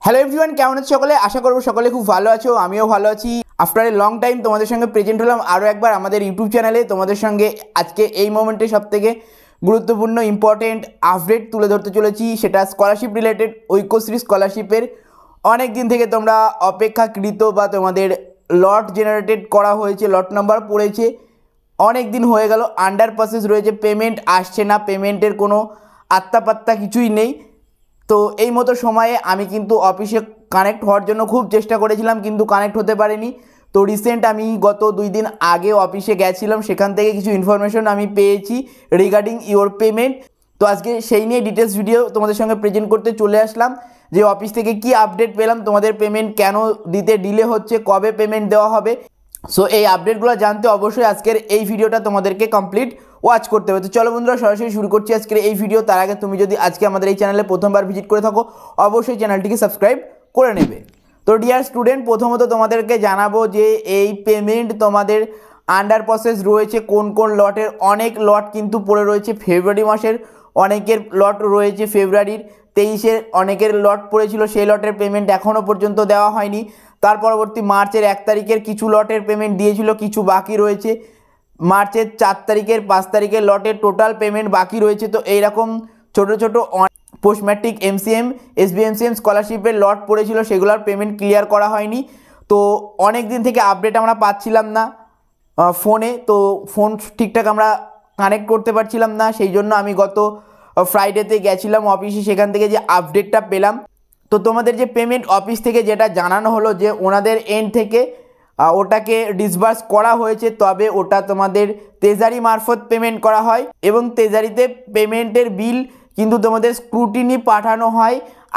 Hello everyone, কেমন আছো সকলে? আশা করব সকলে খুব ভালো আছো, আমিও ভালো আছি। আফটার এ লং টাইম তোমাদের সঙ্গে প্রেজেন্ট হলাম আরও একবার আমাদের ইউটিউব চ্যানেলে। তোমাদের সঙ্গে আজকে এই মোমেন্টে সবথেকে গুরুত্বপূর্ণ ইম্পর্টেন্ট আপডেট তুলে ধরতে চলেছি, সেটা স্কলারশিপ রিলেটেড। ঐক্যশ্রী স্কলারশিপের অনেক দিন থেকে তোমরা অপেক্ষাকৃত বা তোমাদের লট জেনারেটেড করা হয়েছে, লট নাম্বার পড়েছে, অনেক দিন হয়ে গেল, আন্ডার প্রসেস রয়েছে, পেমেন্ট আসছে না, পেমেন্টের কোনো আত্মাপাত্তা কিছুই নেই। তো এই মতো সময়ে আমি কিন্তু অফিসে কানেক্ট হওয়ার জন্য খুব চেষ্টা করেছিলাম, কিন্তু কানেক্ট হতে পারিনি। তো রিসেন্ট আমি গত 2 দিন আগে অফিসে গেছিলাম, সেখান থেকে কিছু ইনফরমেশন আমি পেয়েছি রিগার্ডিং ইওর পেমেন্ট। তো আজকে সেই নিয়ে ডিটেলস ভিডিও তোমাদের সঙ্গে প্রেজেন্ট করতে চলে আসলাম, যে অফিস থেকে কি আপডেট পেলাম, তোমাদের পেমেন্ট কেন দিতে ডিলে হচ্ছে, কবে পেমেন্ট দেওয়া হবে। সো এই আপডেটগুলো জানতে অবশ্যই আজকের এই ভিডিওটা তোমাদেরকে কমপ্লিট ওয়াচ করতে হবে। তো চলো বন্ধুরা, সরাসরি শুরু করছি আজকের এই ভিডিও। তার আগে তুমি যদি আজকে আমাদের এই চ্যানেলে প্রথমবার ভিজিট করে থাকো, অবশ্যই চ্যানেলটিকে সাবস্ক্রাইব করে নেবে। তো ডিয়ার স্টুডেন্ট, প্রথমত তোমাদেরকে জানাবো যে এই পেমেন্ট তোমাদের আন্ডার প্রসেস রয়েছে কোন কোন লটের। অনেক লট কিন্তু পড়ে রয়েছে ফেব্রুয়ারি মাসের, অনেকের লট রয়েছে ফেব্রুয়ারির 23-এর, অনেকের লট পড়েছিল, সেই লটের পেমেন্ট এখনও পর্যন্ত দেওয়া হয়নি। তার পরবর্তী মার্চের 1 তারিখের কিছু লটের পেমেন্ট দিয়েছিল, কিছু বাকি রয়েছে। মার্চের 4 তারিখের 5 তারিখের লটের টোটাল পেমেন্ট বাকি রয়েছে। তো এইরকম ছোটো ছোটো পোস্ট ম্যাট্রিক এমসিএম, এসবিএমসিএম স্কলারশিপের লট পড়েছিল, সেগুলোর পেমেন্ট ক্লিয়ার করা হয়নি। তো অনেক দিন থেকে আপডেট আমরা পাচ্ছিলাম না ফোনে, তো ফোন ঠিকঠাক আমরা কানেক্ট করতে পারছিলাম না। সেই জন্য আমি গত ফ্রাইডেতে গেছিলাম অফিসে, সেখান থেকে যে আপডেটটা পেলাম, তো তোমাদের যে পেমেন্ট অফিস থেকে যেটা জানানো হলো যে ওনাদের এন্ড থেকে ওটাকে ডিসবার্স করা হয়েছে, তবে ওটা তোমাদের ট্রেজারি মারফত পেমেন্ট করা হয়, এবং ট্রেজারিতে পেমেন্টের বিল কিন্তু তোমাদের স্ক্রুটিনি পাঠানো হয়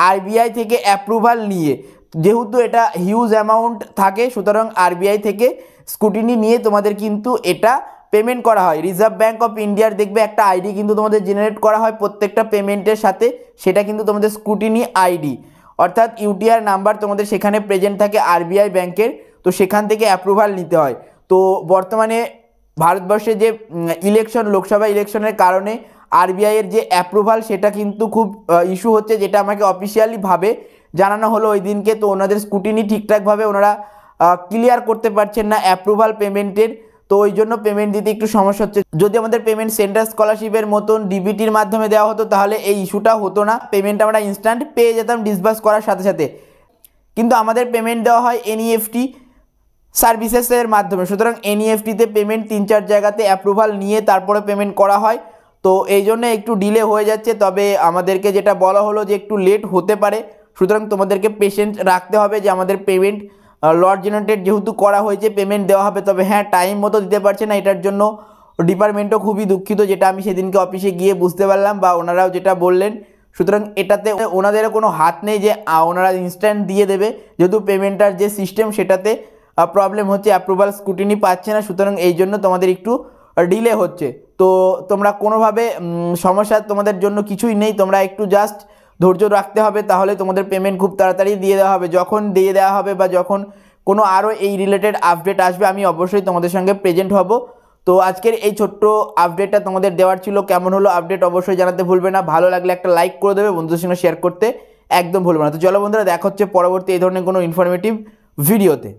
আরবিআই থেকে অ্যাপ্রুভাল নিয়ে। যেহেতু এটা হিউজ অ্যামাউন্ট থাকে, সুতরাং আরবিআই থেকে স্ক্রুটিনি নিয়ে তোমাদের কিন্তু এটা পেমেন্ট করা হয়। রিজার্ভ ব্যাঙ্ক অফ ইন্ডিয়ার দেখবে একটা আইডি কিন্তু তোমাদের জেনারেট করা হয় প্রত্যেকটা পেমেন্টের সাথে, সেটা কিন্তু তোমাদের স্ক্রুটিনি আইডি, অর্থাৎ ইউটিআর নাম্বার তোমাদের সেখানে প্রেজেন্ট থাকে আরবিআই ব্যাংকের। তো সেখান থেকে অ্যাপ্রুভাল নিতে হয়। তো বর্তমানে ভারতবর্ষে যে ইলেকশন, লোকসভা ইলেকশনের কারণে আরবিআইয়ের যে অ্যাপ্রুভাল, সেটা কিন্তু খুব ইস্যু হচ্ছে, যেটা আমাকে অফিসিয়ালিভাবে জানানো হলো ওই দিনকে। তো ওনাদের স্ক্রুটিনি ঠিকঠাকভাবে ওনারা ক্লিয়ার করতে পারছেন না অ্যাপ্রুভাল পেমেন্টের, তো ওই জন্য পেমেন্ট দিতে একটু সমস্যা হচ্ছে। যদি আমাদের পেমেন্ট সেন্টার স্কলারশিপের মতন ডিবিটির মাধ্যমে দেওয়া হতো, তাহলে এই ইস্যুটা হতো না, পেমেন্ট আমরা ইনস্ট্যান্ট পেয়ে যেতাম ডিসবার্স করার সাথে সাথে। কিন্তু আমাদের পেমেন্ট দেওয়া হয় এনইএফটি সার্ভিসেসের মাধ্যমে, সুতরাং এনইএফটিতে পেমেন্ট 3-4 জায়গাতে অ্যাপ্রুভাল নিয়ে তারপরে পেমেন্ট করা হয়। তো এই জন্য একটু ডিলে হয়ে যাচ্ছে, তবে আমাদেরকে যেটা বলা হলো যে একটু লেট হতে পারে, সুতরাং তোমাদেরকে পেশেন্স রাখতে হবে যে আমাদের পেমেন্ট লট জেনারেটেড যেহেতু করা হয়েছে, পেমেন্ট দেওয়া হবে। তবে হ্যাঁ, টাইম মতো দিতে পারছে না, এটার জন্য ডিপার্টমেন্টও খুবই দুঃখিত, যেটা আমি সেদিনকে অফিসে গিয়ে বুঝতে পারলাম, বা ওনারাও যেটা বললেন। সুতরাং এটাতে ওনাদেরও কোনো হাত নেই যে ওনারা ইনস্ট্যান্ট দিয়ে দেবে, যেহেতু পেমেন্টার যে সিস্টেম সেটাতে প্রবলেম হচ্ছে, অ্যাপ্রুভাল স্ক্রুটিনি পাচ্ছে না, সুতরাং এই জন্য তোমাদের একটু ডিলে হচ্ছে। তো তোমরা কোনোভাবে সমস্যা তোমাদের জন্য কিছুই নেই, তোমরা একটু জাস্ট ধৈর্য রাখতে হবে, তাহলে তোমাদের পেমেন্ট খুব তাড়াতাড়ি দিয়ে দেওয়া হবে। যখন দিয়ে দেওয়া হবে বা যখন কোনো আরও এই রিলেটেড আপডেট আসবে, আমি অবশ্যই তোমাদের সঙ্গে প্রেজেন্ট হব। তো আজকের এই ছোট্ট আপডেটটা তোমাদের দেওয়ার ছিল। কেমন হলো আপডেট অবশ্যই জানাতে ভুলবে না, ভালো লাগলে একটা লাইক করে দেবে, বন্ধুদের সঙ্গে শেয়ার করতে একদম ভুলবে না। তো চলো বন্ধুরা, দেখা হচ্ছে পরবর্তী এই ধরনের কোনো ইনফরমেটিভ ভিডিওতে।